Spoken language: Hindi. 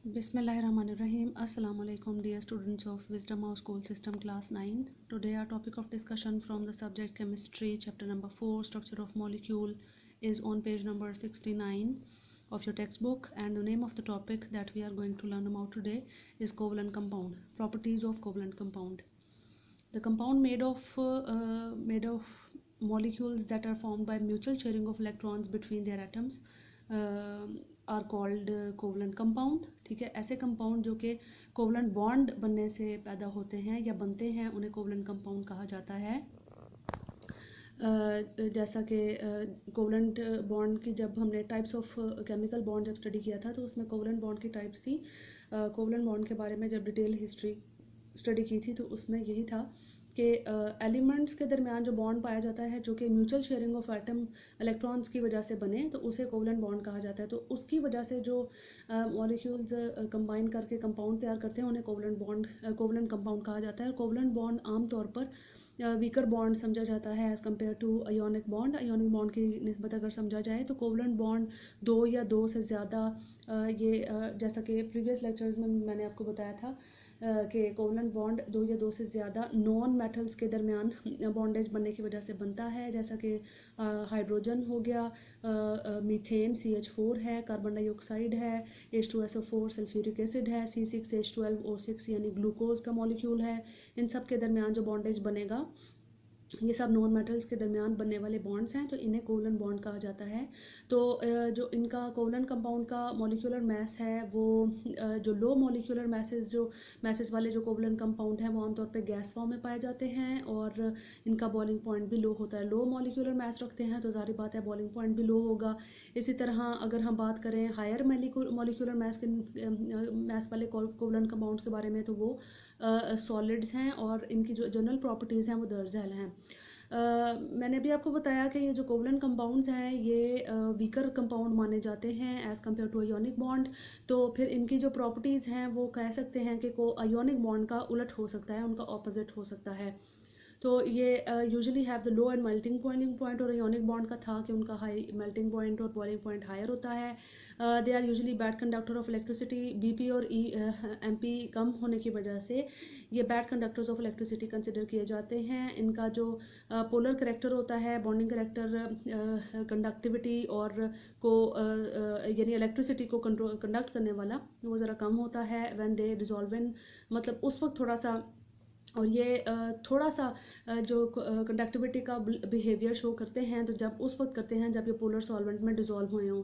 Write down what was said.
Bismillahirrahmanirrahim. Assalamu alaikum dear students of Wisdom House School System class 9. Today our topic of discussion from the subject chemistry chapter number 4 structure of molecule is on page number 69 of your textbook, and the name of the topic that we are going to learn about today is covalent compound, properties of covalent compound. The compound made of molecules that are formed by mutual sharing of electrons between their atoms are called covalent compound. ठीक है, ऐसे कंपाउंड जो कि कोवलेंट बॉन्ड बनने से पैदा होते हैं या बनते हैं उन्हें कोवलेंट कंपाउंड कहा जाता है. जैसा कि कोवलेंट बॉन्ड की जब हमने टाइप्स ऑफ केमिकल बॉन्ड जब स्टडी किया था तो उसमें कोवलेंट बॉन्ड की टाइप्स थी. कोवलेंट बॉन्ड के बारे में जब डिटेल हिस्ट्री स्टडी की थी तो उसमें यही था कि एलिमेंट्स के दरमियान जो बॉन्ड पाया जाता है जो कि mutual sharing of atom electrons की वजह से बने तो उसे कोवलेंट बॉन्ड कहा जाता है. तो उसकी वजह से जो मॉलिक्यूल्स कंबाइन करके कंपाउंड तैयार करते हैं उन्हें कोवलेंट कंपाउंड कहा जाता है. कोवलेंट बॉन्ड आमतौर पर वीकर बॉन्ड समझा जाता है as compared to ionic bond. Ionic bond की निस्बत अगर समझा जाए तो कोवलेंट बॉन्ड दो या दो से ज़्यादा जैसा कि प्रीवियस लेक्चर्स में मैंने आपको बताया था कि कोवलेंट बॉन्ड दो या दो से ज़्यादा नॉन मेटल्स के दरमियान बॉन्डेज बनने की वजह से बनता है. जैसा कि हाइड्रोजन हो गया, मीथेन CH4 है, कार्बन डाइऑक्साइड है, H2SO4 सल्फ्यूरिक एसिड है, C6H12O6 यानी ग्लूकोज का मॉलिक्यूल है. इन सब के दरमियान जो बॉन्डेज बनेगा ये सब नॉन मेटल्स के दरमियान बनने वाले बॉन्ड्स हैं तो इन्हें कोवलेंट बॉन्ड कहा जाता है. तो जो इनका कोवलेंट कंपाउंड का मॉलिक्यूलर मास है वो जो लो मॉलिक्यूलर मैसेस वाले जो कोवलेंट कंपाउंड हैं वो आमतौर पे गैस फॉर्म में पाए जाते हैं और इनका बॉइलिंग पॉइंट भी लो होता है. लो मॉलिक्यूलर मास रखते हैं तो जाहिर बात है बॉइलिंग पॉइंट भी लो होगा. इसी तरह अगर हम बात करें हायर मॉलिक्यूलर मास वाले कोवलेंट कंपाउंड्स के बारे में तो वो सॉलिड्स हैं और इनकी जो जनरल प्रॉपर्टीज़ हैं वो दर्ज हैं. मैंने अभी आपको बताया कि ये जो कोवलेंट कंपाउंड्स हैं ये वीकर कंपाउंड माने जाते हैं as compared to ionic bond. तो फिर इनकी जो प्रॉपर्टीज़ हैं वो कह सकते हैं कि अयोनिक बॉन्ड का उलट हो सकता है, उनका ऑपोजिट हो सकता है. तो ये usually have the low and melting boiling point. और अयोनिक बॉन्ड का था कि उनका हाई मेल्टिंग पॉइंट और बॉइलिंग पॉइंट हायर होता है. They are usually bad conductor of electricity. BP और MP कम होने की वजह से ये bad conductors of electricity consider किए जाते हैं. इनका जो पोलर करेक्टर होता है, बॉन्डिंग करेक्टर, कंडक्टिविटी और को यानी इलेक्ट्रिसिटी को कंडक्ट करने वाला वो ज़रा कम होता है व्हेन दे डिजॉल्व इन, मतलब उस वक्त थोड़ा सा. और ये थोड़ा सा जो कंडक्टिविटी का बिहेवियर शो करते हैं तो जब उस वक्त करते हैं जब ये पोलर सॉल्वेंट में डिज़ोल्व हुए हों.